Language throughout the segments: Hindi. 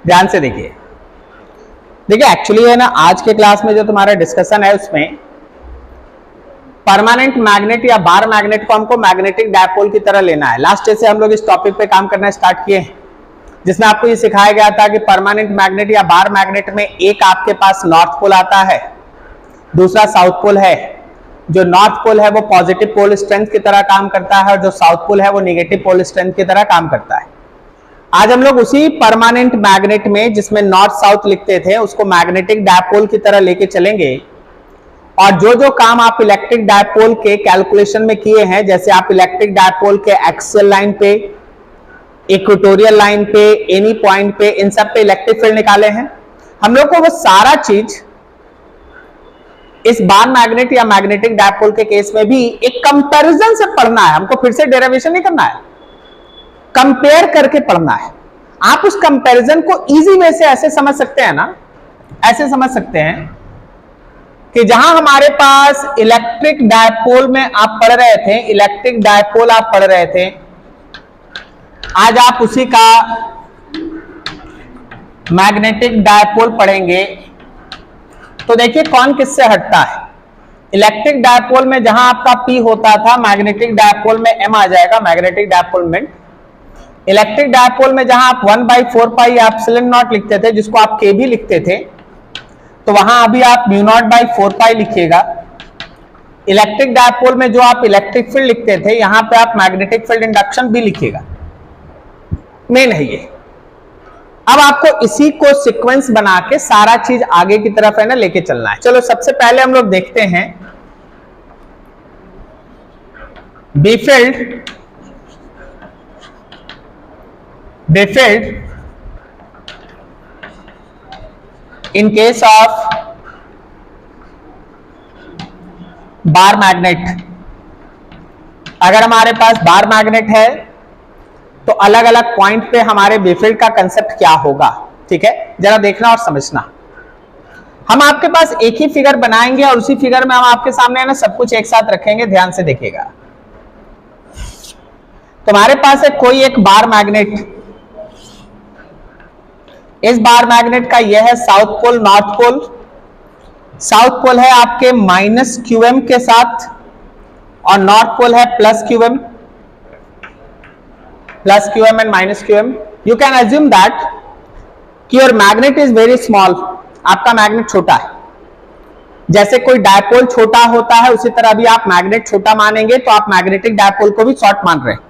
ध्यान से देखिए एक्चुअली है ना, आज के क्लास में जो तुम्हारा डिस्कशन है उसमें परमानेंट मैग्नेट या बार मैग्नेट को हमको मैग्नेटिक डायपोल की तरह लेना है। लास्ट डे से हम लोग इस टॉपिक पे काम करना स्टार्ट किए हैं, जिसमें आपको ये सिखाया गया था कि परमानेंट मैग्नेट या बार मैग्नेट में एक आपके पास नॉर्थ पोल आता है, दूसरा साउथ पोल है। जो नॉर्थ पोल है वो पॉजिटिव पोल स्ट्रेंथ की तरह काम करता है और जो साउथ पोल है वो नेगेटिव पोल स्ट्रेंथ की तरह काम करता है। आज हम लोग उसी परमानेंट मैग्नेट में जिसमें नॉर्थ साउथ लिखते थे उसको मैग्नेटिक डायपोल की तरह लेके चलेंगे, और जो जो काम आप इलेक्ट्रिक डायपोल के कैलकुलेशन में किए हैं, जैसे आप इलेक्ट्रिक डायपोल के एक्सियल लाइन पे, इक्वेटोरियल लाइन पे, एनी पॉइंट पे, इन सब पे इलेक्ट्रिक फील्ड निकाले हैं, हम लोग को वो सारा चीज इस बार मैग्नेट या मैग्नेटिक डायपोल के केस में भी एक कंपैरिजन से पढ़ना है। हमको फिर से डेरिवेशन नहीं करना है, कंपेयर करके पढ़ना है। आप उस कंपैरिजन को इजी वे से ऐसे समझ सकते हैं ना, ऐसे समझ सकते हैं कि जहां हमारे पास इलेक्ट्रिक डायपोल में आप पढ़ रहे थे, इलेक्ट्रिक डायपोल आप पढ़ रहे थे, आज आप उसी का मैग्नेटिक डायपोल पढ़ेंगे। तो देखिए कौन किससे हटता है। इलेक्ट्रिक डायपोल में जहां आपका P होता था, मैग्नेटिक डायपोल में M आ जाएगा, मैग्नेटिक डायपोल में। इलेक्ट्रिक डायपोल में जहां आप 1/4 पाई एप्सिलॉन नॉट लिखते थे, जिसको आप K भी लिखते थे, तो वहां अभी आप μ0/4 पाई लिखिएगा। इलेक्ट्रिक डायपोल में जो आप इलेक्ट्रिक फील्ड लिखते थे, यहां पे आप मैग्नेटिक फील्ड इंडक्शन भी लिखिएगा। मेन है ये। अब आपको इसी को सीक्वेंस बना के सारा चीज आगे की तरफ है ना लेके चलना है। चलो सबसे पहले हम लोग देखते हैं बेफील्ड in case of bar magnet. अगर हमारे पास बार मैग्नेट है तो अलग अलग पॉइंट पे हमारे बेफील्ड का कंसेप्ट क्या होगा, ठीक है, जरा देखना और समझना। हम आपके पास एक ही फिगर बनाएंगे और उसी फिगर में हम आपके सामने है ना सब कुछ एक साथ रखेंगे, ध्यान से देखिएगा। तुम्हारे पास है कोई एक बार मैग्नेट, इस बार मैग्नेट का यह है south pole, north pole. South pole है आपके -qm के साथ और नॉर्थ पोल है +qm and -qm। You can assume that कि your magnet is very small, आपका मैग्नेट छोटा है। जैसे कोई डायपोल छोटा होता है उसी तरह भी आप मैग्नेट छोटा मानेंगे तो आप मैग्नेटिक डायपोल को भी शॉर्ट मान रहे हैं।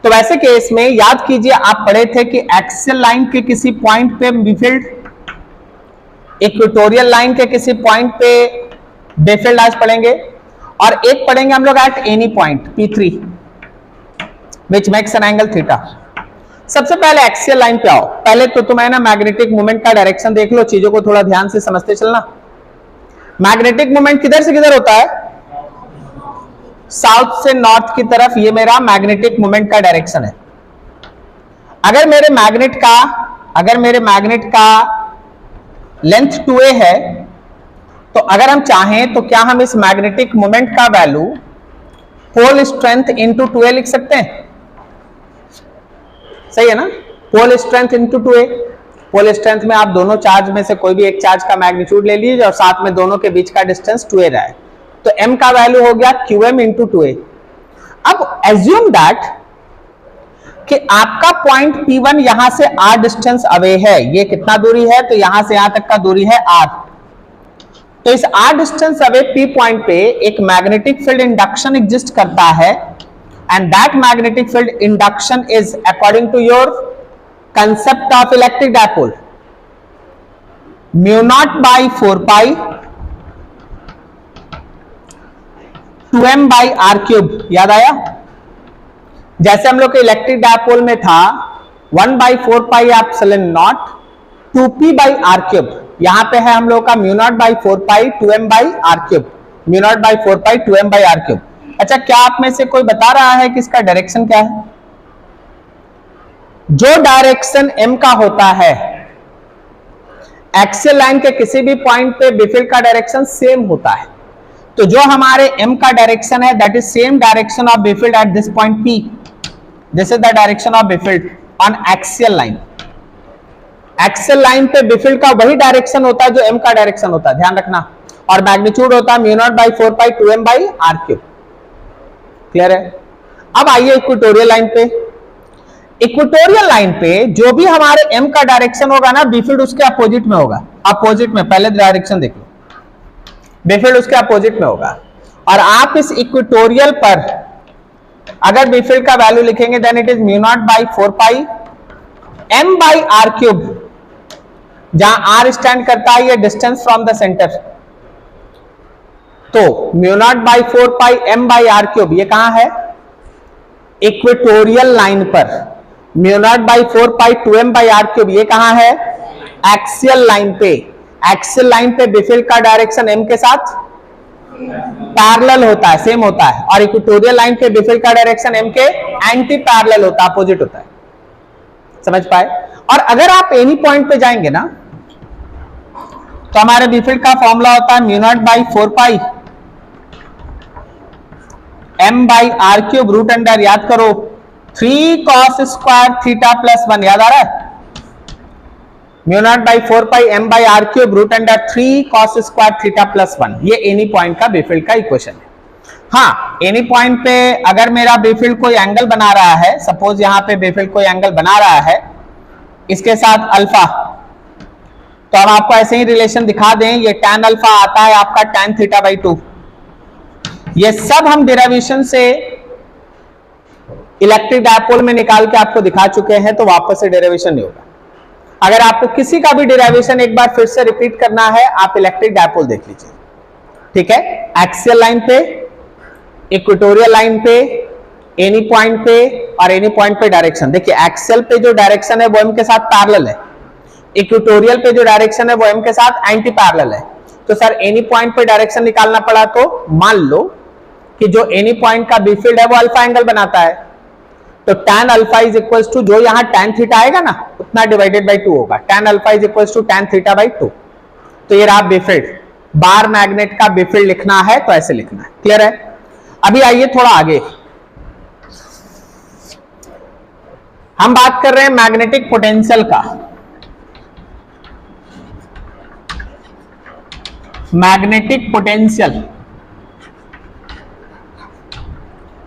तो वैसे केस में याद कीजिए, आप पढ़े थे कि एक्सियल लाइन के किसी पॉइंट पे बेफील्ड, इक्वेटोरियल लाइन के किसी पॉइंट पे बेफील्ड आज पढ़ेंगे, और एक पढ़ेंगे हम लोग at any point P3 which makes an angle theta. सबसे पहले एक्सियल लाइन पे आओ। पहले तो तुम्हें ना मैग्नेटिक मोमेंट का डायरेक्शन देख लो, चीजों को थोड़ा ध्यान से समझते चलना। मैग्नेटिक मोमेंट किधर से किधर होता है? साउथ से नॉर्थ की तरफ, ये मेरा मैग्नेटिक मोमेंट का डायरेक्शन है। अगर मेरे मैग्नेट का लेंथ 2a है, तो अगर हम चाहें तो क्या हम इस मैग्नेटिक मोमेंट का value pole strength into 2a लिख सकते हैं? सही है ना, pole strength into 2a। Pole strength में आप दोनों चार्ज में से कोई भी एक चार्ज का मैग्नीट्यूड ले लीजिए और साथ में दोनों के बीच का डिस्टेंस 2a रहा है, तो m का वैल्यू हो गया qm इंटू 2a। अब एज्यूम दैट कि आपका पॉइंट P1 यहां से r डिस्टेंस अवे है। ये कितना दूरी है? तो यहां से यहां तक का दूरी है r। तो इस r distance away P point पे एक मैग्नेटिक फील्ड इंडक्शन एग्जिस्ट करता है, and that magnetic field induction is according to your concept of electric dipole μ0/4 pi 2m/r³। याद आया? जैसे हम लोग के इलेक्ट्रिक डायपोल में था 1/4 पाई एप्सिलॉन नॉट 2p/r³, यहां पे है हम लोग का μ0/4 पाई 2m/r³, μ0/4 पाई 2m/r³। अच्छा, क्या आप में से कोई बता रहा है कि इसका डायरेक्शन क्या है? जो डायरेक्शन m का होता है, एक्सियल लाइन के किसी भी पॉइंट पे बेफील्ड का डायरेक्शन सेम होता है। तो जो हमारे m का डायरेक्शन है, that is same direction of b field at this point P। This is the direction of b field on axial line. Axial line पे बिफील्ड का वही डायरेक्शन होता है जो एम का डायरेक्शन होता है, ध्यान रखना, और मैग्नीट्यूड होता है mu nought by 4 pi 2m by R cube. Clear है? अब आइए इक्वेटोरियल लाइन पे। इक्वेटोरियल लाइन पे जो भी हमारे एम का डायरेक्शन होगा ना, बिफील्ड उसके अपोजिट में होगा। अपोजिट में, पहले डायरेक्शन देख लो, बिफील्ड उसके अपोजिट में होगा। और आप इस इक्वेटोरियल पर अगर बिफील्ड का वैल्यू लिखेंगे then it is mu nought by 4 pi m by R cube, जहां r स्टैंड करता है ये डिस्टेंस फ्रॉम द सेंटर। तो mu nought by 4 pi m by R cube ये कहां है? इक्वेटोरियल लाइन पर। Mu nought by 4 pi 2m by R cube ये कहां है? एक्सियल लाइन पे। एक्सियल लाइन पे बिफील्ड का डायरेक्शन m के साथ पैरेलल होता है, सेम होता है, और इक्वेटोरियल लाइन पे बिफील्ड का डायरेक्शन m के एंटी पैरेलल होता है, अपोजिट होता है। समझ पाए? और अगर आप एनी पॉइंट पे जाएंगे ना तो हमारे बिफील्ड का फॉर्मूला होता है mu nought by 4 pi m by R cube root under, याद करो, 3 cos स्क्वायर थीटा प्लस 1, याद आ रहा है? Mu nought by 4 pi m by R cube root under 3 cos square theta plus 1। ये एनी पॉइंट का बिफील्ड का इक्वेशन है। हाँ, एनी पॉइंट पे अगर मेरा बिफील्ड कोई एंगल बना रहा है, सपोज यहां पे बिफील्ड कोई एंगल बना रहा है इसके साथ अल्फा, तो हम आपको ऐसे ही रिलेशन दिखा दें, ये tan अल्फा आता है आपका tan थीटा बाई 2। ये सब हम डेरिवेशन से इलेक्ट्रिक डायपोल में निकाल के आपको दिखा चुके हैं, तो वापस से डेरिवेशन नहीं होगा। अगर आपको किसी का भी डेरिवेशन एक बार फिर से रिपीट करना है, आप इलेक्ट्रिक डायपोल देख लीजिए। ठीक है? एक्सियल लाइन पे, इक्वेटोरियल लाइन पे, एनी पॉइंट पे, और एनी पॉइंट पे डायरेक्शन। देखिए एक्सियल पे जो डायरेक्शन है वो एम के साथ पैरेलल है, इक्वेटोरियल पे जो डायरेक्शन है वो एम के साथ एंटी पैरेलल है। तो सर एनी पॉइंट पे डायरेक्शन निकालना पड़ा, तो मान लो कि जो एनी पॉइंट का बी फील्ड है वो अल्फा एंगल बनाता है, तो tan alpha is equal to जो यहां tan थीटा आएगा ना उतना डिवाइडेड बाई 2 होगा। tan alpha is equal to tan theta by 2। तो ये रहा बिफील्ड। बार मैग्नेट का बिफील्ड लिखना है तो ऐसे लिखना है। क्लियर है? अभी आइए थोड़ा आगे, हम बात कर रहे हैं मैग्नेटिक पोटेंशियल का। मैग्नेटिक पोटेंशियल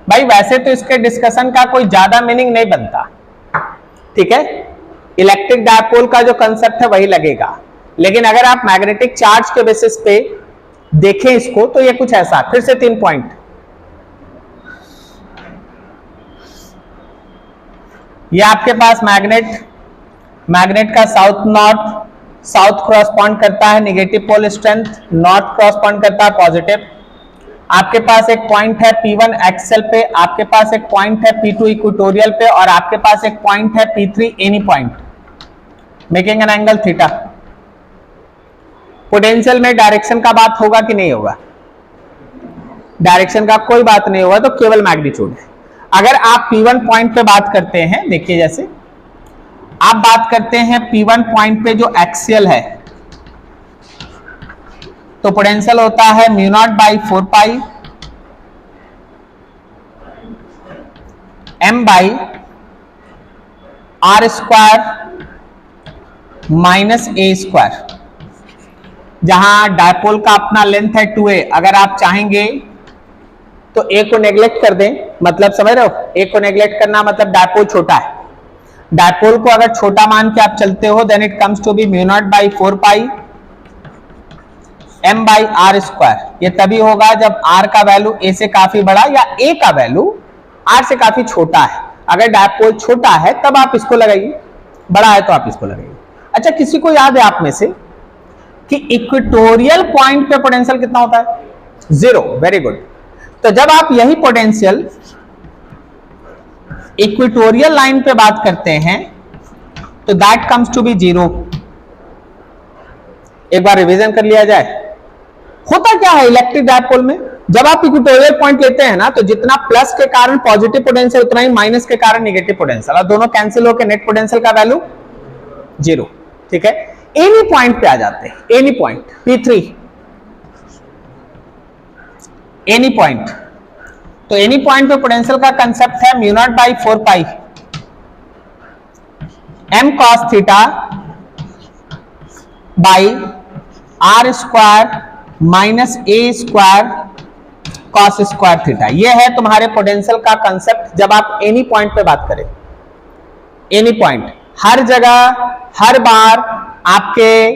भाई वैसे तो इसके डिस्कशन का कोई ज्यादा मीनिंग नहीं बनता, ठीक है, इलेक्ट्रिक डायपोल का जो कंसेप्ट है वही लगेगा, लेकिन अगर आप मैग्नेटिक चार्ज के बेसिस पे देखें इसको तो ये कुछ ऐसा। फिर से 3 पॉइंट, ये आपके पास मैग्नेट का साउथ क्रॉसपॉन्ड करता है निगेटिव पोल स्ट्रेंथ, नॉर्थ क्रॉसपॉन्ड करता है पॉजिटिव। आपके पास एक पॉइंट है P1 एक्सेल पे, आपके पास एक पॉइंट है P2 इक्वेटोरियल पे, और आपके पास एक पॉइंट है P3 any point, making an angle theta. Potential में डायरेक्शन का बात होगा कि नहीं होगा? डायरेक्शन का कोई बात नहीं होगा, तो केवल मैग्नीट्यूड है। अगर आप P1 पॉइंट पे बात करते हैं, देखिए जैसे आप बात करते हैं P1 पॉइंट पे जो एक्सियल है, तो पोटेंशियल होता है mu nought by 4 pi m by R square minus A square, जहां डायपोल का अपना लेंथ है 2a। अगर आप चाहेंगे तो a को नेग्लेक्ट कर दें, मतलब समझ रहे हो, a को नेग्लेक्ट करना मतलब डायपोल छोटा है। डायपोल को अगर छोटा मान के आप चलते हो then it comes to be mu nought by 4 pi m by R square. ये तभी होगा जब r का वैल्यू a से काफी बड़ा या a का वैल्यू r से काफी छोटा है। अगर डायपोल छोटा है तब आप इसको लगाइए, बड़ा है तो आप इसको लगाइए। अच्छा, किसी को याद है आप में से कि इक्वेटोरियल पॉइंट पे पोटेंशियल कितना होता है? 0। Very good. तो जब आप यही पोटेंशियल इक्वेटोरियल लाइन पे बात करते हैं तो दैट कम्स टू बी 0। एक बार रिवीजन कर लिया जाए, होता क्या है इलेक्ट्रिक डायपोल में, जब आप इक्वेटोरियल पॉइंट लेते हैं ना तो जितना प्लस के कारण पॉजिटिव पोटेंशियल उतना ही माइनस के कारण नेगेटिव पोटेंशियल, और दोनों कैंसिल होकर नेट पोटेंशियल का वैल्यू 0। ठीक है? एनी पॉइंट पे आ जाते हैं, any point P3 any point, तो एनी पॉइंट पे पोटेंशियल का कंसेप्ट है mu nought by 4 pi m cos theta by R square minus A square cos square theta. यह है तुम्हारे पोटेंशियल का कंसेप्ट जब आप एनी पॉइंट पे बात करें। एनी पॉइंट, हर जगह हर बार आपके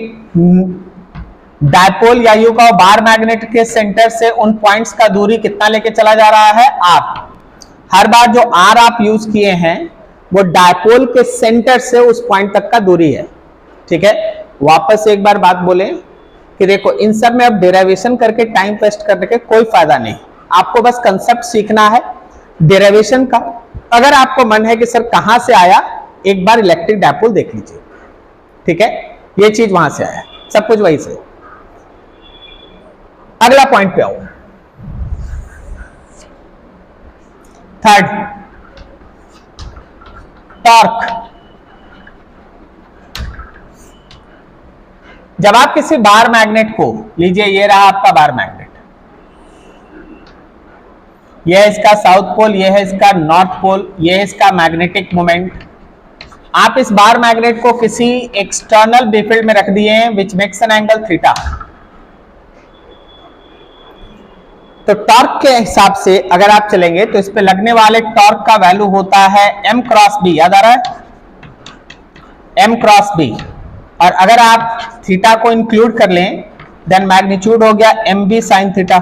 डायपोल या यूं कहो बार मैग्नेट के सेंटर से उन पॉइंट्स का दूरी कितना लेके चला जा रहा है, आर। हर बार जो आर आप यूज किए हैं वो डायपोल के सेंटर से उस पॉइंट तक का दूरी है। ठीक है, वापस एक बार बात बोले कि देखो इन सब में अब डेरिवेशन करके टाइम वेस्ट करने के कोई फायदा नहीं, आपको बस कंसेप्ट सीखना है डेरिवेशन का। अगर आपको मन है कि सर कहां से आया, एक बार इलेक्ट्रिक डायपोल देख लीजिए। ठीक है, ये चीज वहां से आया, सब कुछ वहीं से। अगला पॉइंट पे आओ, थर्ड, टॉर्क। जब आप किसी बार मैग्नेट को लीजिए, ये रहा आपका बार मैग्नेट, यह है इसका साउथ पोल, यह है इसका नॉर्थ पोल, यह है इसका मैग्नेटिक मोमेंट। आप इस बार मैग्नेट को किसी एक्सटर्नल बी फील्ड में रख दिए हैं which makes an angle theta. तो टॉर्क के हिसाब से अगर आप चलेंगे तो इस पे लगने वाले टॉर्क का वैल्यू होता है m क्रॉस बी, याद आ रहा है, m क्रॉस बी। और अगर आप थीटा को इंक्लूड कर लें देन मैग्नीट्यूड हो गया mb sine theta,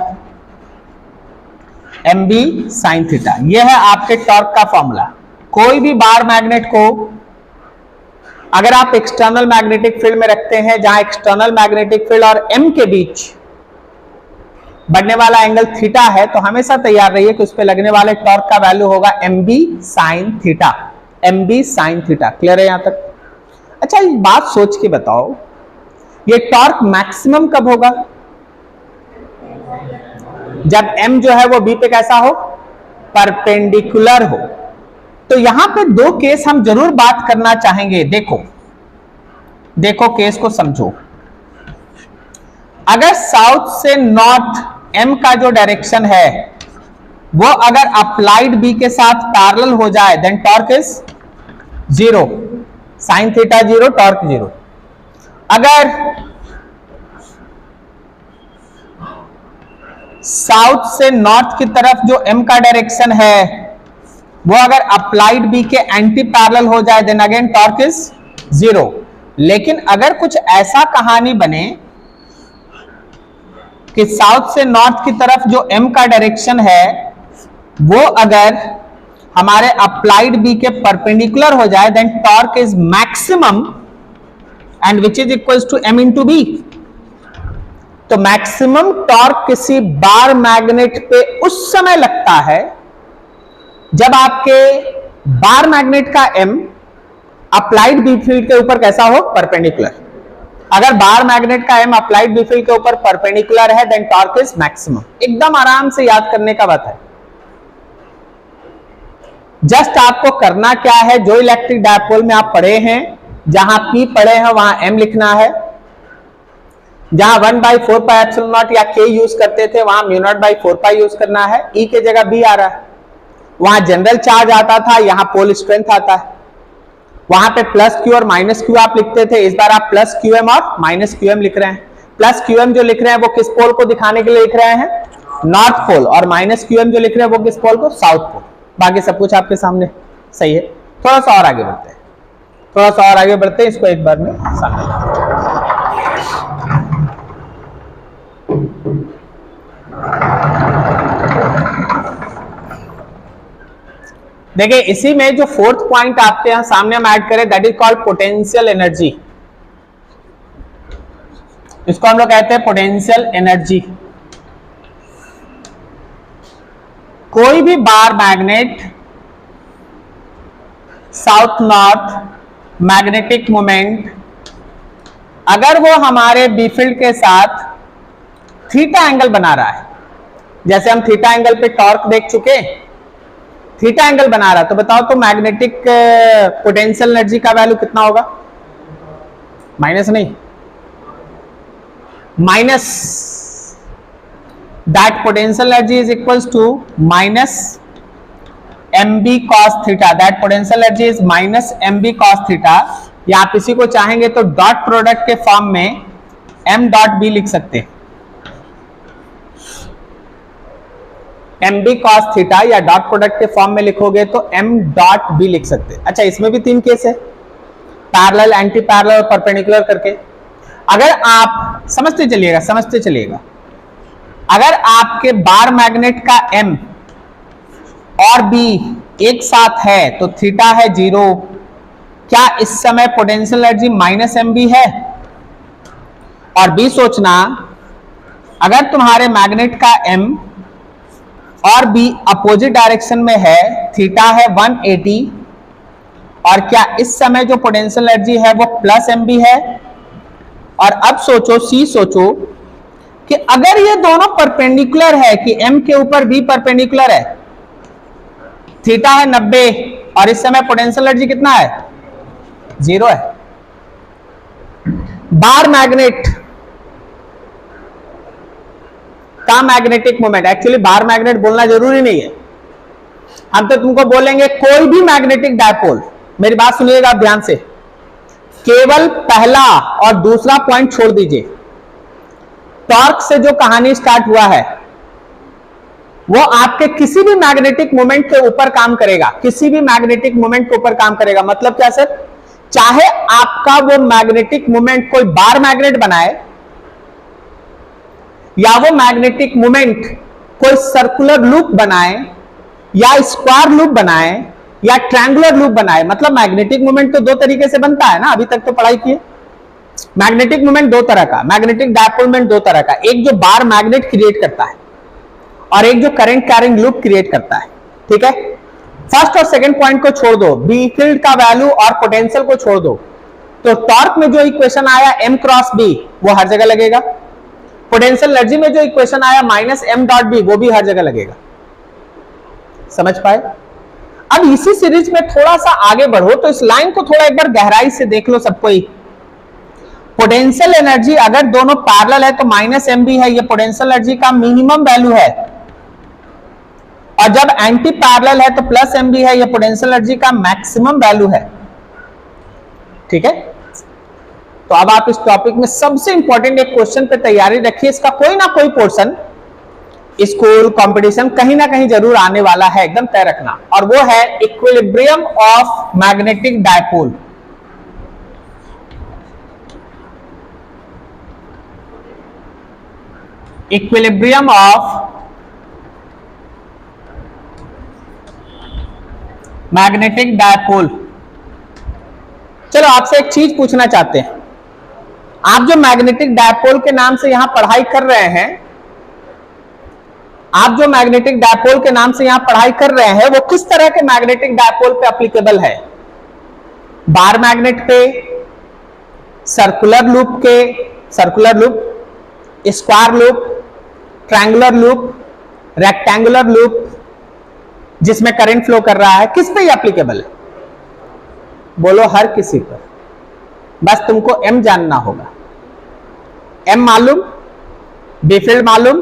mb sine theta. यह है आपके टॉर्क का फॉर्मूला। कोई भी बार मैग्नेट को अगर आप एक्सटर्नल मैग्नेटिक फील्ड में रखते हैं जहां एक्सटर्नल मैग्नेटिक फील्ड और m के बीच बढ़ने वाला एंगल थीटा है, तो हमेशा तैयार रहिए कि उस पे लगने वाले टॉर्क का वैल्यू होगा mb sine theta, mb sine theta. Clear है यहां तक? अच्छा, एक बात सोच के बताओ, ये टॉर्क मैक्सिमम कब होगा? जब m जो है वो b पे कैसा हो, परपेंडिकुलर हो। तो यहां पे दो केस हम जरूर बात करना चाहेंगे। देखो देखो केस को समझो। अगर साउथ से नॉर्थ m का जो डायरेक्शन है वो अगर अप्लाइड b के साथ पैरेलल हो जाए then torque is zero, sine theta zero, torque zero. अगर साउथ से नॉर्थ की तरफ जो m का डायरेक्शन है वो अगर अप्लाइड b के एंटी पैरेलल हो जाए then again torque is zero. लेकिन अगर कुछ ऐसा कहानी बने कि साउथ से नॉर्थ की तरफ जो m का डायरेक्शन है वो अगर हमारे अप्लाइड b के परपेंडिकुलर हो जाए then torque is maximum and which is equals to m into B. तो मैक्सिमम टॉर्क किसी बार मैग्नेट पे उस समय लगता है जब आपके बार मैग्नेट का m अप्लाइड बी फील्ड के ऊपर कैसा हो, परपेंडिकुलर। अगर बार मैग्नेट का m अप्लाइड बी फील्ड के ऊपर परपेंडिकुलर है देन टॉर्क इज मैक्सिमम। एकदम आराम से याद करने का बात है। जस्ट आपको करना क्या है, जो इलेक्ट्रिक डायपोल में आप पढ़े हैं, जहां P पढ़े हैं वहां m लिखना है, जहां 1/4 पाई एप्सिलॉन नॉट या K यूज करते थे वहां mu nought by 4 pi use करना है। E के जगह B आ रहा है, वहां जनरल चार्ज आता था, यहां पोल स्ट्रेंथ आता है। वहां पे प्लस क्यू और माइनस क्यू आप लिखते थे, इस बार आप प्लस क्यूएम और माइनस क्यूएम लिख रहे हैं। प्लस क्यूएम जो लिख रहे हैं वो किस पोल को दिखाने के लिए लिख रहे हैं, नॉर्थ पोल, और माइनस क्यूएम जो लिख रहे हैं वो किस पोल को, साउथ पोल। बाकी सब कुछ आपके सामने सही है। थोड़ा सा और आगे बढ़ते हैं, थोड़ा सा और आगे बढ़ते हैं, इसको एक बार में सामने। देखिए इसी में जो फोर्थ पॉइंट आपके यहां सामने हम ऐड करें that is called potential energy. इसको हम लोग कहते हैं पोटेंशियल एनर्जी। कोई भी bar magnet south north magnetic moment अगर वो हमारे बी फील्ड के साथ थीटा एंगल बना रहा है, जैसे हम थीटा एंगल पे टॉर्क देख चुके, थीटा एंगल बना रहा है, तो बताओ तो मैग्नेटिक पोटेंशियल एनर्जी का वैल्यू कितना होगा, माइनस नहीं, minus that potential energy is equals to minus mb cos theta. That potential energy is minus mb cos theta. या आप इसी को चाहेंगे तो डॉट प्रोडक्ट के फॉर्म में m डॉट बी लिख सकते हैं, एम बी कॉस थीटा, या डॉट प्रोडक्ट के फॉर्म में लिखोगे तो m डॉट बी लिख सकते हैं। अच्छा, इसमें भी 3 केस है, पैरेलल, एंटी पैरेलल और परपेंडिकुलर करके। अगर आप समझते चलिएगा, अगर आपके बार मैग्नेट का m और b एक साथ है तो थीटा है 0, क्या इस समय potential energy minus M B है? और b सोचना, अगर तुम्हारे मैग्नेट का m और b अपोजिट डायरेक्शन में है, थीटा है 180, और क्या इस समय जो पोटेंशियल एनर्जी है वो प्लस एम बी है? और अब सोचो, सी सोचो कि अगर ये दोनों परपेंडिकुलर है, कि m के ऊपर b परपेंडिकुलर है, थीटा है 90 और इस समय पोटेंशियल एनर्जी कितना है? 0 है। बार मैग्नेट का magnetic moment, actually bar magnet बोलना जरूरी नहीं है, हम तो तुमको बोलेंगे कोई भी मैग्नेटिक डायपोल। मेरी बात सुनिएगा आप ध्यान से, केवल पहला और दूसरा पॉइंट छोड़ दीजिए। टॉर्क से जो कहानी स्टार्ट हुआ है वो आपके किसी भी मैग्नेटिक मोमेंट के ऊपर काम करेगा, किसी भी मैग्नेटिक मोमेंट के ऊपर काम करेगा। मतलब क्या सर? चाहे आपका वो मैग्नेटिक मोमेंट कोई बार मैग्नेट बनाए, या वो मैग्नेटिक मोमेंट कोई सर्कुलर लूप बनाए, या स्क्वायर लूप बनाए, या ट्रायंगुलर लूप बनाए। मतलब मैग्नेटिक मोमेंट तो 2 तरीके से बनता है ना, अभी तक तो पढ़ाई किए। मैग्नेटिक मोमेंट 2 तरह का, मैग्नेटिक डायपोल मोमेंट 2 तरह का, एक जो बार मैग्नेट क्रिएट करता है और एक जो करंट कैरिंग लूप क्रिएट करता है। ठीक है, फर्स्ट और सेकंड पॉइंट को छोड़ दो, बी फील्ड का वैल्यू और पोटेंशियल को छोड़ दो, तो टॉर्क में जो इक्वेशन आया m क्रॉस b वो हर जगह लगेगा। पोटेंशियल एनर्जी में जो इक्वेशन आया माइनस m डॉट b वो भी हर जगह लगेगा। समझ पाए? अब इसी सीरीज में थोड़ा सा आगे बढ़ो तो इस लाइन को थोड़ा एक बार गहराई से देख लो सबको ही। पोटेंशियल एनर्जी अगर दोनों पैरेलल है तो माइनस एम बी है, ये पोटेंशियल एनर्जी का मिनिमम वैल्यू है, और जब एंटी पैरेलल है तो प्लस एम बी है, ये पोटेंशियल एनर्जी का मैक्सिमम वैल्यू है। ठीक है, तो अब आप इस टॉपिक में सबसे इंपॉर्टेंट एक क्वेश्चन पे तैयारी रखिए, इसका कोई ना कोई पोर्शन स्कूल कंपटीशन कहीं ना कहीं जरूर आने वाला है, एकदम तय रखना, और वो है equilibrium of magnetic dipole. Equilibrium of magnetic dipole. चलो आपसे एक चीज पूछना चाहते हैं, आप जो मैग्नेटिक डायपोल के नाम से यहां पढ़ाई कर रहे हैं, आप जो मैग्नेटिक डायपोल के नाम से यहां पढ़ाई कर रहे हैं, वो किस तरह के मैग्नेटिक डायपोल पे एप्लीकेबल है? बार मैग्नेट पे, सर्कुलर लूप के, circular loop, square loop, triangular loop, rectangular loop जिसमें करंट फ्लो कर रहा है, किस पे एप्लीकेबल है? बोलो हर किसी पर। बस तुमको m जानना होगा, m मालूम, बी फील्ड मालूम,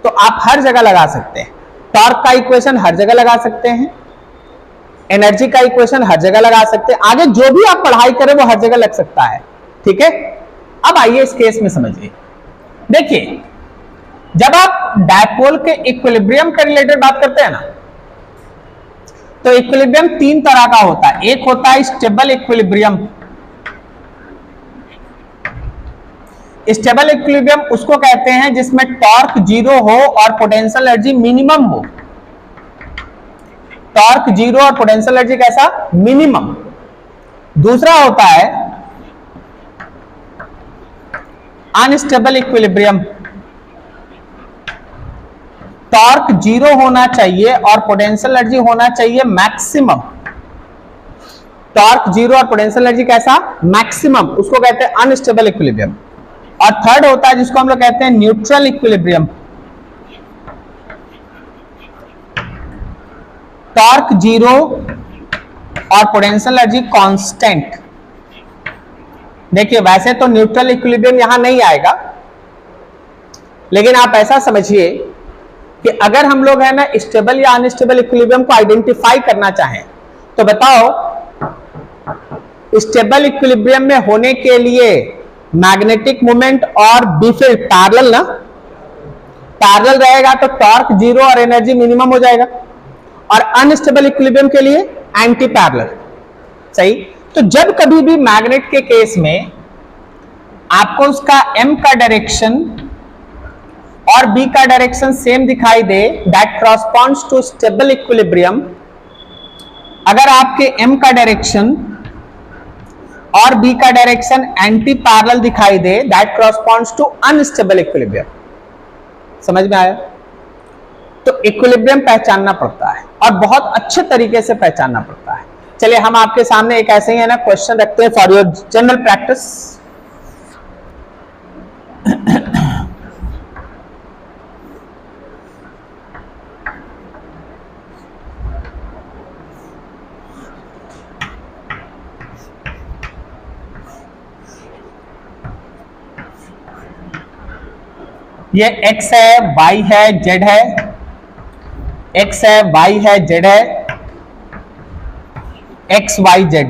तो आप हर जगह लगा सकते हैं। टॉर्क का इक्वेशन हर जगह लगा सकते हैं, एनर्जी का इक्वेशन हर जगह लगा सकते हैं, आगे जो भी आप पढ़ाई करें वो हर जगह लग सकता है। ठीक है, अब आइए इस केस में समझिए। देखिए, जब आप डायपोल के इक्विलिब्रियम के रिलेटेड बात करते हैं ना, तो इक्विलिब्रियम 3 तरह का होता है। एक होता है स्टेबल इक्विलिब्रियम। स्टेबल इक्विलिब्रियम उसको कहते हैं जिसमें टॉर्क 0 हो और पोटेंशियल एनर्जी मिनिमम हो। टॉर्क 0 और पोटेंशियल एनर्जी कैसा? मिनिमम। दूसरा होता है अनस्टेबल इक्विलिब्रियम। टॉर्क 0 होना चाहिए और पोटेंशियल एनर्जी होना चाहिए मैक्सिमम। टॉर्क 0 और पोटेंशियल एनर्जी कैसा? मैक्सिमम, उसको कहते हैं अनस्टेबल इक्विलिब्रियम। और थर्ड होता है जिसको हम लोग कहते हैं न्यूट्रल इक्विलिब्रियम। टॉर्क 0 और पोटेंशियल एनर्जी कांस्टेंट। देखिए, वैसे तो न्यूट्रल इक्विलिब्रियम यहां नहीं आएगा, लेकिन आप ऐसा समझिए कि अगर हम लोग है ना स्टेबल या अनस्टेबल इक्विलिब्रियम को आइडेंटिफाई करना चाहें, तो बताओ स्टेबल इक्विलिब्रियम में होने के लिए मैग्नेटिक मोमेंट और बी फील्ड पैरेलल ना, पैरेलल रहेगा तो टॉर्क जीरो और एनर्जी मिनिमम हो जाएगा, और अनस्टेबल इक्विलिब्रियम के लिए एंटी पैरेलल। सही। तो जब कभी भी मैग्नेट के केस में आपको उसका m का डायरेक्शन और b का डायरेक्शन सेम दिखाई दे, that corresponds to stable equilibrium. अगर आपके m का डायरेक्शन और b का डायरेक्शन एंटी पैरेलल दिखाई दे, that corresponds to unstable equilibrium. समझ में आया? तो इक्विलिब्रियम पहचानना पड़ता है और बहुत अच्छे तरीके से पहचानना पड़ता है। चलिए हम आपके सामने एक ऐसे ही है ना क्वेश्चन रखते हैं फॉर योर जनरल प्रैक्टिस। ये x है, y है, z है, x है, y है, z है, x y z।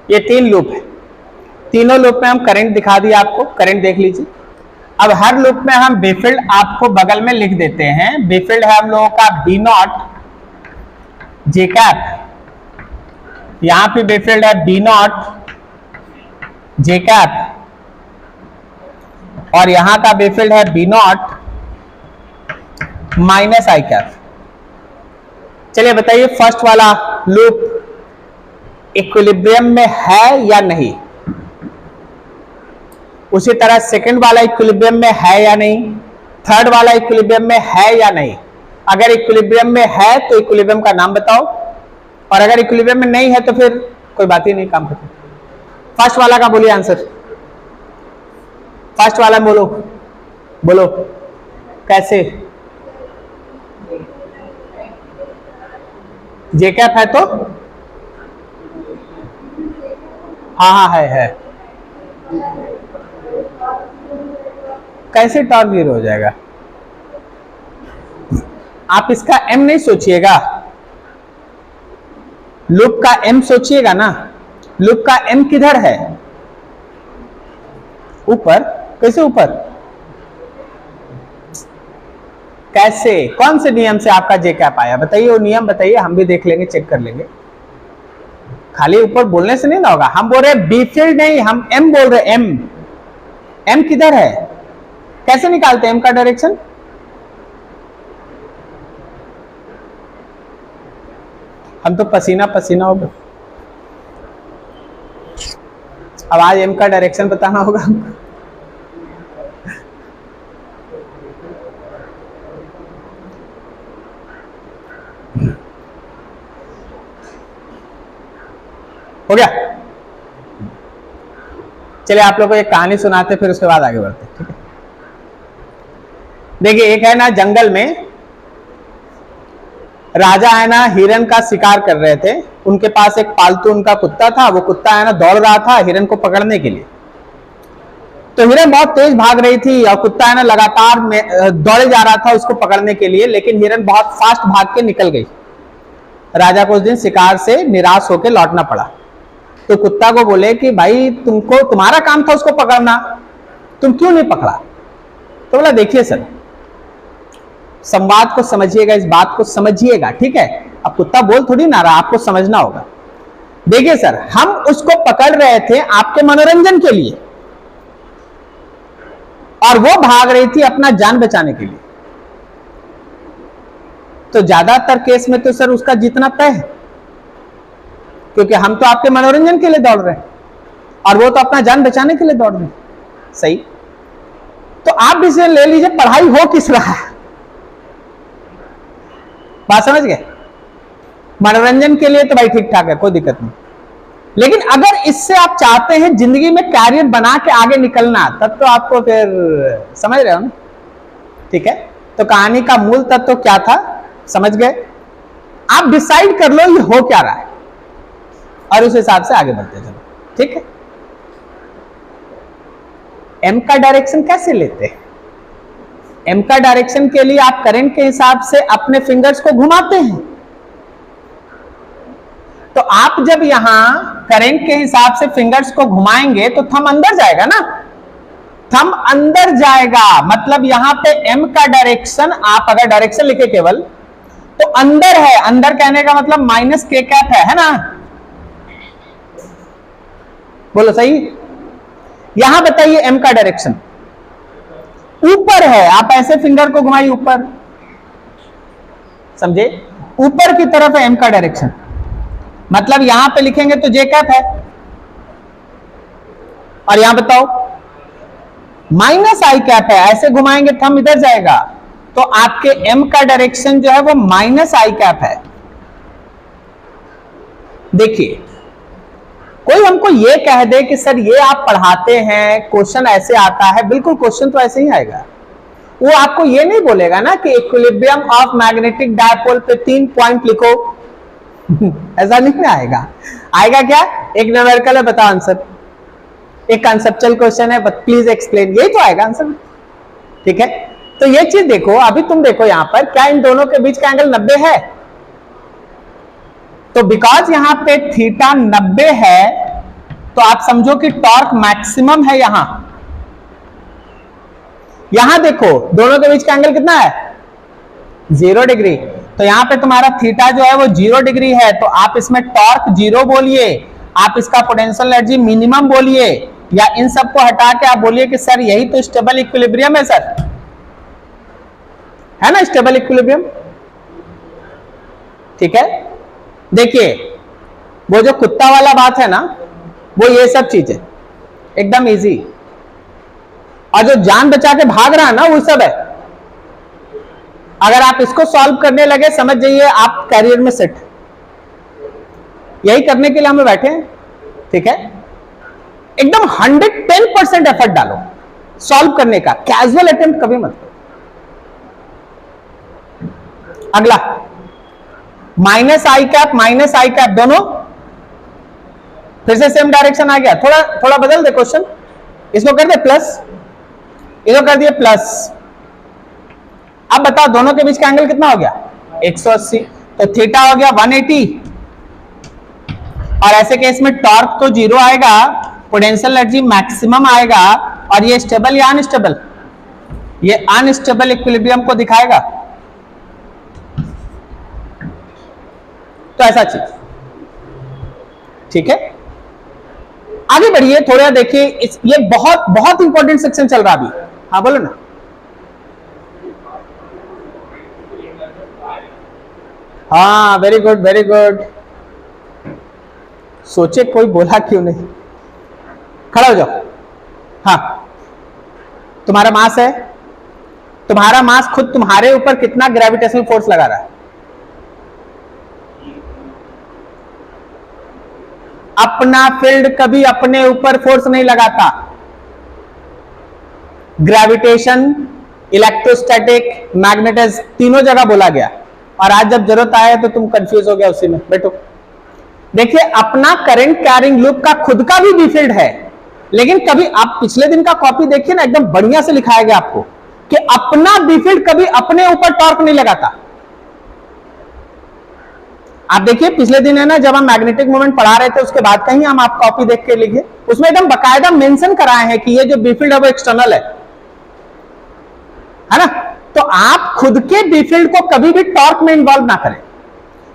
ये 3 लूप है, तीनों लूप में हम करंट दिखा दिया आपको, करंट देख लीजिए। अब हर लूप में हम बेफील्ड आपको बगल में लिख देते हैं। बेफील्ड है हम लोगों का बी नॉट जे कैप, यहां पे बेफील्ड है बी नॉट जे कैप, और यहां का बेफील्ड है B nought minus I cap. चलिए बताइए फर्स्ट वाला लूप इक्विलिब्रियम में है या नहीं, उसी तरह सेकंड वाला इक्विलिब्रियम में है या नहीं, थर्ड वाला इक्विलिब्रियम में है या नहीं। अगर इक्विलिब्रियम में है तो इक्विलिब्रियम का नाम बताओ, और अगर इक्विलिब्रियम में नहीं है तो फिर कोई बात ही नहीं, काम खत्म। फर्स्ट वाला का बोलिए आंसर, फर्स्ट वाला बोलो, बोलो कैसे? जे कैप है तो हाँ है। कैसे टॉर्क जीरो हो जाएगा? आप इसका m नहीं सोचिएगा, लूप का m सोचिएगा ना। लूप का m किधर है? ऊपर। कैसे ऊपर? कैसे? कौन से नियम से आपका जे कैप आया? बताइए वो नियम बताइए, हम भी देख लेंगे, चेक कर लेंगे। खाली ऊपर बोलने से नहीं ना होगा। हम बोल रहे हैं बी फील्ड नहीं, हम m बोल रहे हैं। m किधर है? कैसे निकालते हैं m का डायरेक्शन? हम तो पसीना पसीना हो गए। अब आज m का डायरेक्शन बताना होगा हमको। हो गया? चलिए आप लोगों को एक कहानी सुनाते, फिर उसके बाद आगे बढ़ते। ठीक है, देखिए एक है ना जंगल में राजा है ना हिरन का शिकार कर रहे थे। उनके पास एक पालतू उनका कुत्ता था। वो कुत्ता है ना दौड़ रहा था हिरन को पकड़ने के लिए। तो हिरन बहुत तेज भाग रही थी और कुत्ता है ना लगातार दौड़े जा रहा था उसको पकड़ने के लिए, लेकिन हिरन बहुत फास्ट भाग के निकल गई। राजा को उस दिन शिकार से निराश होकर लौटना पड़ा। तो कुत्ता को बोले कि भाई तुम्हारा काम था उसको पकड़ना, तुम क्यों नहीं पकड़ा? तो बोला देखिए सर, संवाद को समझिएगा, इस बात को समझिएगा, ठीक है? अब कुत्ता बोल थोड़ी ना रहा, आपको समझना होगा। देखिए सर, हम उसको पकड़ रहे थे आपके मनोरंजन के लिए, और वो भाग रही थी अपना जान बचाने के लिए। तो ज्यादातर केस में तो सर उसका जीतना तय है, क्योंकि हम तो आपके मनोरंजन के लिए दौड़ रहे हैं और वो तो अपना जान बचाने के लिए दौड़ रहे हैं। सही। तो आप भी इसे ले लीजिए, पढ़ाई हो किस रहा है, बात समझ गए? मनोरंजन के लिए तो भाई ठीक ठाक है, कोई दिक्कत नहीं। लेकिन अगर इससे आप चाहते हैं जिंदगी में कैरियर बना के आगे निकलना, तब तो आपको फिर समझ रहे हो ना, ठीक है। तो कहानी का मूल तत्व तो क्या था, समझ गए। आप डिसाइड कर लो ये हो क्या रहा है और उस हिसाब से आगे बढ़ते चलो, ठीक है। एम का डायरेक्शन कैसे लेते हैं? एम का डायरेक्शन के लिए आप करंट के हिसाब से अपने फिंगर्स को घुमाते हैं। तो आप जब यहां करंट के हिसाब से फिंगर्स को घुमाएंगे तो थंब अंदर जाएगा ना, थंब अंदर जाएगा, मतलब यहां पे एम का डायरेक्शन, आप अगर डायरेक्शन लिखे केवल तो अंदर है। अंदर कहने का मतलब माइनस के कैप है ना, बोलो सही। यहां बताइए एम का डायरेक्शन ऊपर है, आप ऐसे फिंगर को घुमाइए ऊपर, समझे, ऊपर की तरफ है एम का डायरेक्शन, मतलब यहां पे लिखेंगे तो जे कैप है। और यहां बताओ माइनस आई कैप है, ऐसे घुमाएंगे थंब इधर जाएगा, तो आपके एम का डायरेक्शन जो है वो माइनस आई कैप है। देखिए कोई हमको ये कह दे कि सर ये आप पढ़ाते हैं, क्वेश्चन ऐसे आता है, बिल्कुल क्वेश्चन तो ऐसे ही आएगा। वो आपको ये नहीं बोलेगा ना कि इक्विलिब्रियम ऑफ मैग्नेटिक डायपोल पे 3 पॉइंट लिखो ऐसा नहीं आएगा। आएगा क्या, एक न्यूमेरिकल है, बताओ आंसर, एक कंसेप्चुअल क्वेश्चन है, प्लीज एक्सप्लेन, यही तो आएगा आंसर, ठीक है। तो ये चीज देखो, अभी तुम देखो यहां पर क्या इन दोनों के बीच का एंगल 90 है, तो बिकॉज यहां पे थीटा 90 है तो आप समझो कि टॉर्क मैक्सिमम है। यहां देखो दोनों के बीच का एंगल कितना है, 0 डिग्री, तो यहां पे तुम्हारा थीटा जो है वो 0 डिग्री है, तो आप इसमें टॉर्क 0 बोलिए, आप इसका पोटेंशियल एनर्जी मिनिमम बोलिए, या इन सबको हटा के आप बोलिए कि सर यही तो स्टेबल इक्विलिब्रियम है सर, है ना, स्टेबल इक्विलिब्रियम, ठीक है। देखिए वो जो कुत्ता वाला बात है ना, वो ये सब चीज है एकदम इजी, और जो जान बचा के भाग रहा है ना वो सब है। अगर आप इसको सॉल्व करने लगे समझ जाइए आप कैरियर में सेट, यही करने के लिए हम बैठे हैं, ठीक है। एकदम 110% एफर्ट डालो सॉल्व करने का, कैजुअल अटेम्प्ट कभी मत करो। अगला माइनस आई कैप दोनों फिर से सेम डायरेक्शन आ गया, थोड़ा थोड़ा बदल दे क्वेश्चन, इसको कर दे प्लस, इसको कर दिए प्लस। अब बताओ दोनों के बीच का एंगल कितना हो गया, 180, तो थीटा हो गया 180, और ऐसे केस में टॉर्क तो 0 आएगा, पोटेंशियल एनर्जी मैक्सिमम आएगा, और ये स्टेबल या अनस्टेबल, ये अनस्टेबल इक्विलिब्रियम को दिखाएगा। तो ऐसा चीज, ठीक है। आगे बढ़िए थोड़ा, देखिए ये बहुत बहुत इंपॉर्टेंट सेक्शन चल रहा अभी, हाँ बोलो ना। हाँ वेरी गुड वेरी गुड, सोचे कोई बोला क्यों नहीं, खड़ा हो जाओ। हाँ तुम्हारा मास है, तुम्हारा मास खुद तुम्हारे ऊपर कितना ग्रेविटेशनल फोर्स लगा रहा है, अपना फील्ड कभी अपने ऊपर फोर्स नहीं लगाता, ग्रेविटेशन, इलेक्ट्रोस्टैटिक, मैग्नेटिज्म तीनों जगह बोला गया, और आज जब जरूरत आए तो तुम कंफ्यूज हो गया उसी में। बैठो देखिए अपना करंट कैरिंग लूप का खुद का भी फील्ड है, लेकिन कभी आप पिछले दिन का कॉपी देखिए ना, एकदम बढ़िया से लिखाया गया आपको कि अपना बी फील्ड कभी अपने ऊपर टॉर्क नहीं लगाता। आप देखिए पिछले दिन है ना जब हम मैग्नेटिक मोमेंट पढ़ा रहे थे उसके बाद कहीं हम आप कॉपी देख के लिखिए, उसमें एकदम बकायदा मेंशन कराए हैं कि ये जो बी फील्ड है वो एक्सटर्नल है ना। तो आप खुद के बी फील्ड को कभी भी टॉर्क में इन्वॉल्व ना करें।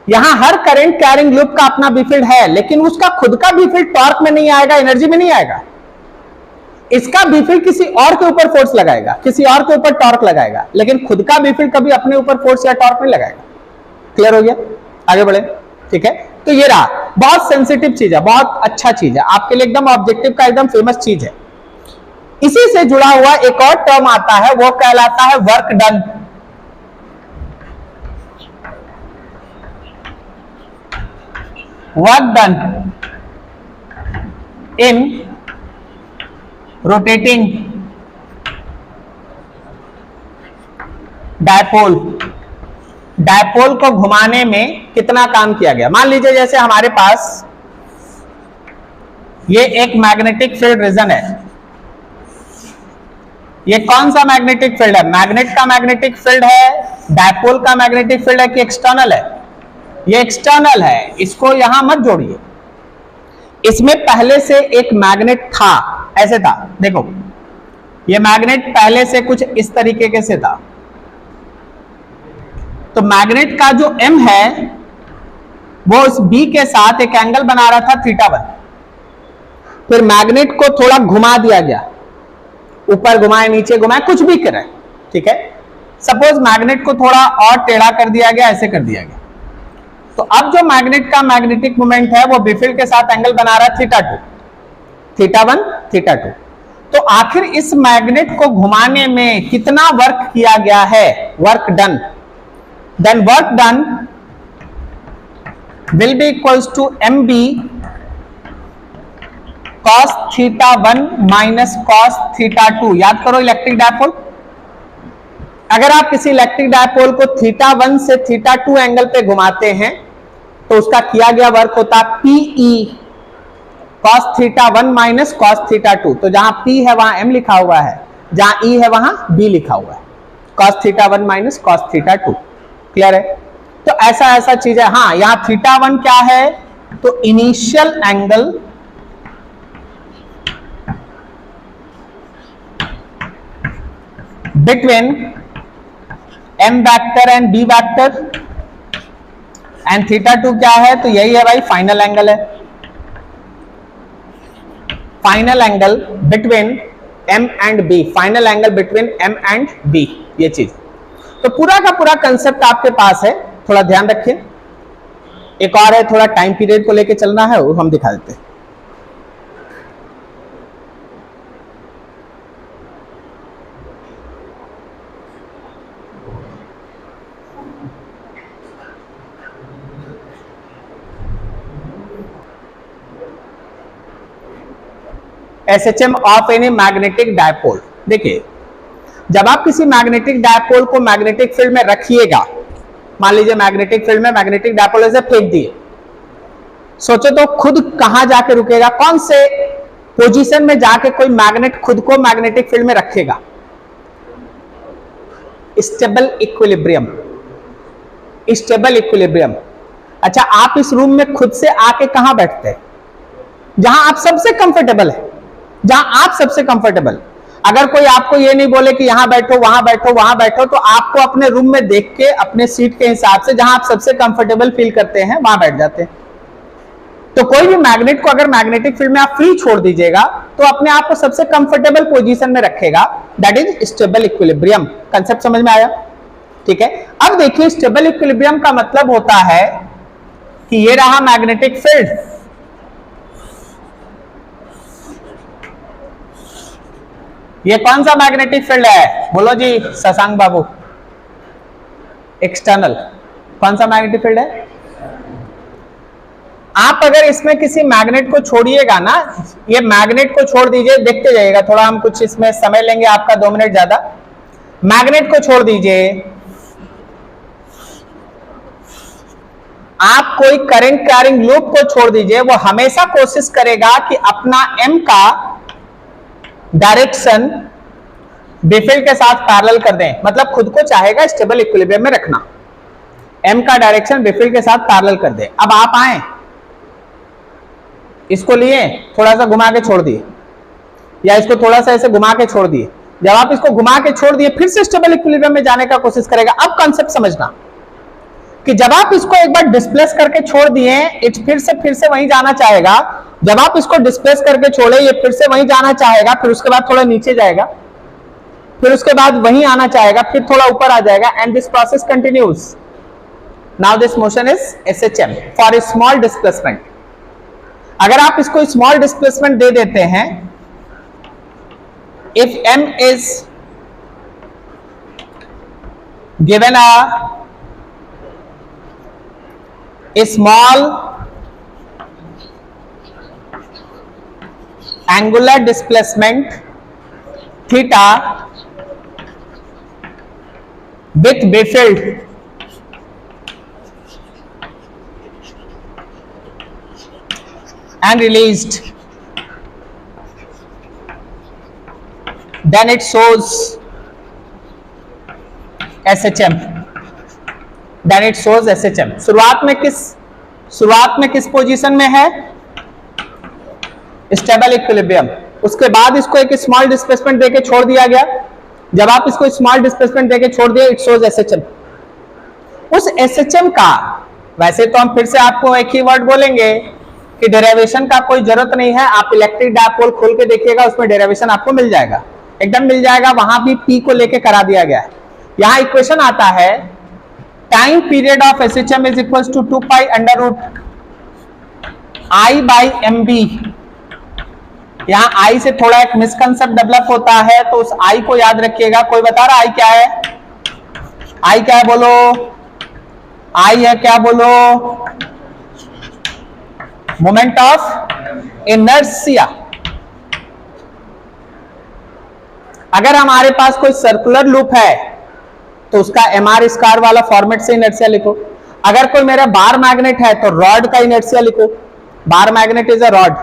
यहां हर करंट कैरिंग लूप का अपना बी फील्ड है, लेकिन उसका खुद का बी फील्ड टॉर्क में नहीं आएगा, एनर्जी में नहीं आएगा। इसका बी फील्ड किसी और के ऊपर फोर्स लगाएगा, किसी और के ऊपर टॉर्क लगाएगा, लेकिन खुद का बी फील्ड कभी अपने ऊपर फोर्स या टॉर्क नहीं लगाएगा। क्लियर हो गया, आगे बढ़े, ठीक है। तो ये रहा, बहुत सेंसिटिव चीज है, बहुत अच्छा चीज है आपके लिए, एकदम ऑब्जेक्टिव का एकदम फेमस चीज है। इसी से जुड़ा हुआ एक और टर्म आता है, वो कहलाता है work done. Work done in rotating dipole, dipole को घुमाने में कितना काम किया गया। मान लीजिए जैसे हमारे पास ये एक मैग्नेटिक फील्ड रीजन है, ये कौन सा मैग्नेटिक फील्ड है, मैग्नेट का मैग्नेटिक फील्ड है, डायपोल का मैग्नेटिक फील्ड है कि एक्सटर्नल है, ये एक्सटर्नल है, इसको यहां मत जोड़िए। इसमें पहले से एक मैग्नेट था, ऐसे था, देखो ये मैग्नेट पहले से कुछ इस तरीके के से था, तो मैग्नेट का जो M है वो उस B के साथ एक एंगल बना रहा था θ1, फिर मैग्नेट को थोड़ा घुमा दिया गया, ऊपर घुमाए नीचे घुमाए कुछ भी करे, ठीक है। सपोज मैग्नेट को थोड़ा और टेढ़ा कर दिया गया, ऐसे कर दिया गया, तो अब जो मैग्नेट का मैग्नेटिक मोमेंट है वो बिफिल्ड के साथ एंगल बना रहा है θ2, θ1 θ2। तो आखिर इस मैग्नेट को घुमाने में कितना वर्क किया गया है, work done, then work done will be equals to mb cos θ1 minus cos θ2। याद करो इलेक्ट्रिक डायपोल, अगर आप किसी इलेक्ट्रिक डायपोल को θ1 से θ2 एंगल पे घुमाते हैं तो उसका किया गया वर्क होता है pe cos θ1 minus cos θ2। तो जहां p है वहां m लिखा हुआ है, जहां e है वहां b लिखा हुआ है, cos θ1 minus cos θ2। क्लियर है। तो ऐसा चीज है। हाँ, यहां θ1 क्या है, तो initial angle between m vector and b vector, and θ2 क्या है, तो यही है भाई फाइनल एंगल है, final angle between m and b, final angle between m and b, ये चीज। तो पूरा का पूरा कंसेप्ट आपके पास है, थोड़ा ध्यान रखिए। एक और है, थोड़ा टाइम पीरियड को लेके चलना है, वो हम दिखा देते हैं। SHM of any magnetic dipole. देखिए, जब आप किसी मैग्नेटिक डायपोल को मैग्नेटिक फील्ड में रखिएगा, मान लीजिए मैग्नेटिक फील्ड में मैग्नेटिक डायपोल ऐसे फेंक दिए, सोचो तो खुद कहां जाके रुकेगा, कौन से पोजीशन में जाके कोई मैग्नेट खुद को मैग्नेटिक फील्ड में रखेगा, स्टेबल इक्विलिब्रियम, स्टेबल इक्विलिब्रियम। अच्छा, आप इस रूम में खुद से आके कहां बैठते हैं, जहां आप सबसे कंफर्टेबल है, जहां आप सबसे कंफर्टेबल। अगर कोई आपको ये नहीं बोले कि यहां बैठो वहां बैठो वहां बैठो, तो आपको अपने रूम में देख के अपने सीट के हिसाब से जहां आप सबसे कंफर्टेबल फील करते हैं वहां बैठ जाते हैं। तो कोई भी मैग्नेट को अगर मैग्नेटिक फील्ड में आप फ्री छोड़ दीजिएगा तो अपने आप को सबसे कंफर्टेबल पोजीशन में रखेगा, that is stable equilibrium. Concept समझ में आया? ठीक है। अब देखिए, स्टेबल इक्विलिब्रियम का मतलब होता है कि ये रहा मैग्नेटिक फील्ड, ये कौन सा मैग्नेटिक फील्ड है, बोलो जी शशांक बाबू, एक्सटर्नल। कौन सा मैग्नेटिक फील्ड है? आप अगर इसमें किसी मैग्नेट को छोड़िएगा ना, ये मैग्नेट को छोड़ दीजिए, देखते जाइएगा, थोड़ा हम कुछ इसमें समय लेंगे आपका 2 मिनट ज्यादा। मैग्नेट को छोड़ दीजिए, आप कोई करंट कैरिंग लूप को छोड़ दीजिए, वो हमेशा कोशिश करेगा कि अपना m का डायरेक्शन बिफिल्ड के साथ पैरेलल कर दें, मतलब खुद को चाहेगा स्टेबल इक्विलिब्रियम में रखना, m का डायरेक्शन बिफिल्ड के साथ पैरेलल कर दें। अब आप आए, इसको लिए थोड़ा सा घुमा के छोड़ दिए, या इसको थोड़ा सा ऐसे घुमा के छोड़ दिए, जब आप इसको घुमा के छोड़ दिए फिर से स्टेबल इक्विलिब्रियम में जाने का कोशिश करेगा। अब कॉन्सेप्ट समझना कि जब आप इसको एक बार डिस्प्लेस करके छोड़ दिए, इट फिर से वहीं जाना चाहेगा। जब आप इसको डिस्प्लेस करके छोड़े, ये फिर से वहीं जाना चाहेगा, फिर उसके बाद थोड़ा नीचे जाएगा, फिर उसके बाद वहीं आना चाहेगा, फिर थोड़ा ऊपर आ जाएगा, and this process continues. Now this motion is SHM for a small displacement. अगर आप इसको स्मॉल डिस्प्लेसमेंट दे देते हैं, if m is given a small angular displacement theta with b field and released, then it shows SHM, then it shows SHM। शुरुआत में किस पोजीशन में है? Stable equilibrium. उसके बाद इसको एक स्मॉल डिस्प्लेसमेंट देके छोड़ दिया गया। जब आप इसको स्मॉल डिस्प्लेसमेंट देके छोड़ दिए, इट शोज SHM। उस SHM का, वैसे तो हम फिर से आपको एक ही वर्ड बोलेंगे कि डेरिवेशन का कोई जरूरत नहीं है, आप इलेक्ट्रिक डायपोल खोल के देखिएगा, उसमें डेरिवेशन आपको मिल जाएगा, एकदम मिल जाएगा। वहां भी P को लेके करा दिया गया है। यहां इक्वेशन आता है time period of SHM is equal to 2 pi under root I/mb। यहां I से थोड़ा एक मिसकंसेप्ट डेवलप होता है, तो उस I को याद रखिएगा। कोई बता रहा I क्या है? I क्या है बोलो? I है क्या बोलो? Moment of inertia. अगर हमारे पास कोई सर्कुलर लूप है तो उसका mr स्क्वायर वाला फॉर्मेट से इनर्शिया लिखो। अगर कोई मेरा बार मैग्नेट है तो रॉड का इनर्शिया लिखो। Bar magnet is a rod,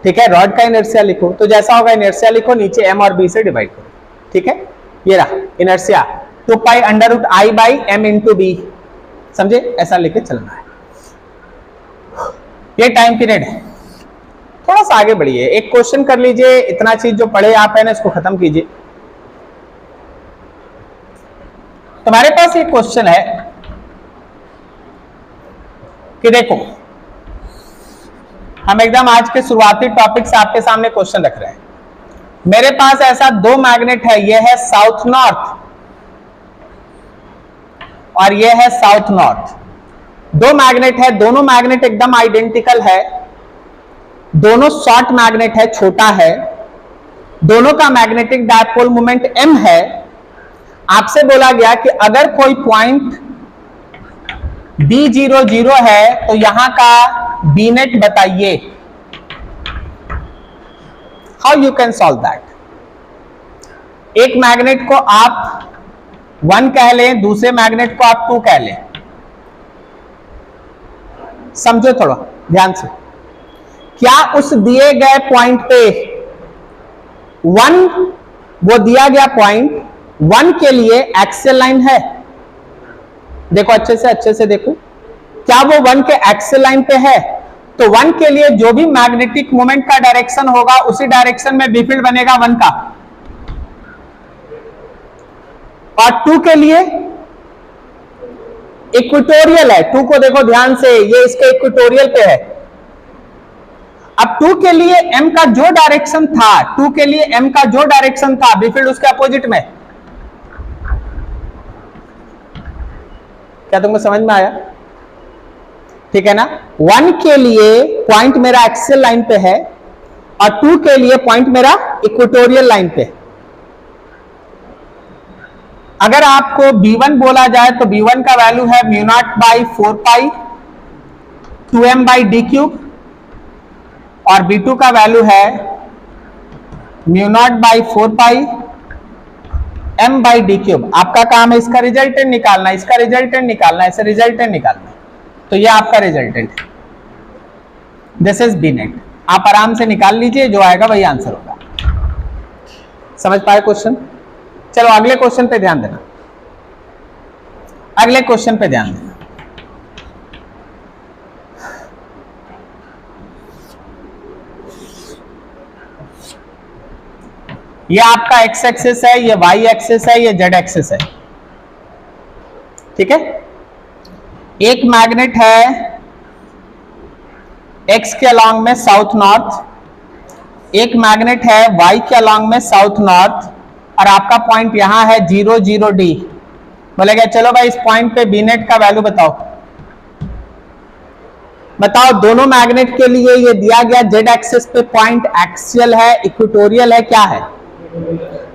ठीक है, रॉड का इनर्शिया लिखो। तो जैसा होगा इनर्शिया लिखो, नीचे m और b से डिवाइड करो, ठीक है। ये रहा inertia 2 pi under root I/m into b, समझे? ऐसा लेके चलना है। ये टाइम पीरियड है। थोड़ा सा आगे बढ़िए, एक क्वेश्चन कर लीजिए। इतना चीज जो पढ़े आप है ना, इसको खत्म कीजिए। तुम्हारे पास एक क्वेश्चन है कि देखो, हम एकदम आज के शुरुआती टॉपिक से आपके सामने क्वेश्चन रख रहे हैं। मेरे पास ऐसा 2 मैग्नेट है, ये है साउथ नॉर्थ और ये है साउथ नॉर्थ। 2 मैग्नेट है, दोनों मैग्नेट एकदम आइडेंटिकल है, दोनों शॉर्ट मैग्नेट है, छोटा है, दोनों का मैग्नेटिक डायपोल मोमेंट m है। आपसे बोला गया कि अगर कोई पॉइंट B00 है तो यहां का B नेट बताइए। How you can solve that? एक मैग्नेट को आप 1 कह लें, दूसरे मैग्नेट को आप 2 कह लें। समझो थोड़ा ध्यान से। क्या उस दिए गए पॉइंट पे 1, वो दिया गया पॉइंट 1 के लिए एक्सियल लाइन है? देखो अच्छे से देखो, क्या वो 1 के एक्सियल लाइन पे है? तो 1 के लिए जो भी मैग्नेटिक मोमेंट का डायरेक्शन होगा, उसी डायरेक्शन में बी फील्ड बनेगा 1 का। और 2 के लिए इक्वेटोरियल है। 2 को देखो ध्यान से, ये इसके इक्वेटोरियल पे है। अब 2 के लिए m का जो डायरेक्शन था, 2 के लिए m का जो डायरेक्शन था, बी फील्ड उसके अपोजिट में। क्या तुमको समझ में आया? ठीक है ना। 1 के लिए पॉइंट मेरा एक्सियल लाइन पे है और 2 के लिए पॉइंट मेरा इक्वेटोरियल लाइन पे। अगर आपको B1 बोला जाए तो B1 का वैल्यू है μ0/4 पाई 2m/d³ और B2 का वैल्यू है μ0/4 पाई m/d³। आपका काम है इसका रिजल्टेंट निकालना, इसका रिजल्टेंट निकालना, ऐसे रिजल्टेंट निकालना। तो ये आपका रिजल्टेंट है, दिस इज B नेट। आप आराम से निकाल लीजिए, जो आएगा वही आंसर होगा। समझ पाए क्वेश्चन? चलो अगले क्वेश्चन पे ध्यान देना, अगले क्वेश्चन पे ध्यान देना। ये आपका x एक्सिस है, ये y एक्सिस है, ये z एक्सिस है, ठीक है। एक मैग्नेट है x के अलॉन्ग में साउथ नॉर्थ, एक मैग्नेट है y के अलॉन्ग में साउथ नॉर्थ, और आपका पॉइंट यहां है 0 0 d। बोलेगा चलो भाई इस पॉइंट पे बी नेट का वैल्यू बताओ। बताओ दोनों मैग्नेट के लिए ये दिया गया z एक्सिस पे पॉइंट एक्सियल है, इक्वेटोरियल है, क्या है?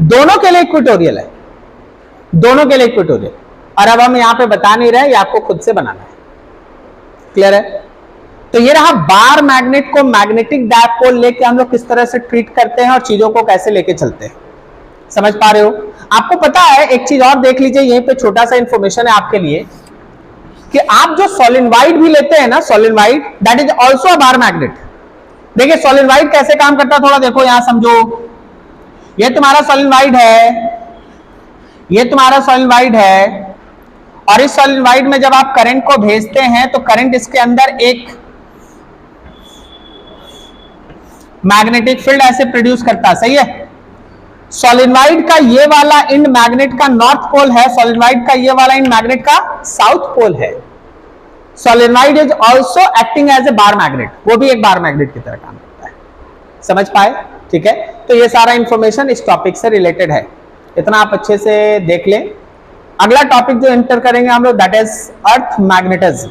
दोनों के लिए इक्वेटोरियल है, दोनों के लिए इक्वेटोरियल। और अब हम यहां पे बता नहीं रहे, ये आपको खुद से बनाना है। क्लियर है? तो ये रहा बार मैग्नेट को मैग्नेटिक डायपोल लेके हम लोग किस तरह से ट्रीट करते हैं और चीजों को कैसे लेके चलते हैं, समझ पा रहे हो। आपको पता है एक चीज और देख लीजिए, यहीं पे छोटा सा इंफॉर्मेशन है आपके लिए कि आप जो सोलेनोइड भी लेते हैं ना, solenoid that is also a bar magnet. देखिए सोलेनोइड कैसे काम करता है थोड़ा देखो, यहां समझो। ये तुम्हारा सोलेनोइड है, ये तुम्हारा सोलेनोइड है, और इस सोलेनोइड में जब आप करंट को भेजते हैं तो करंट इसके अंदर एक मैग्नेटिक फील्ड ऐसे प्रोड्यूस करता है, सही है। सोलेनोइड का ये वाला एंड मैग्नेट का नॉर्थ पोल है, सोलेनोइड का ये वाला एंड मैग्नेट का साउथ पोल है। Solenoid is also acting as a bar magnet, वो भी एक बार मैग्नेट की तरह काम करता है, समझ पाए, ठीक है। तो ये सारा इंफॉर्मेशन इस टॉपिक से रिलेटेड है, इतना आप अच्छे से देख लें। अगला टॉपिक जो एंटर करेंगे हम लोग दैट इज अर्थ मैग्नेटिज्म।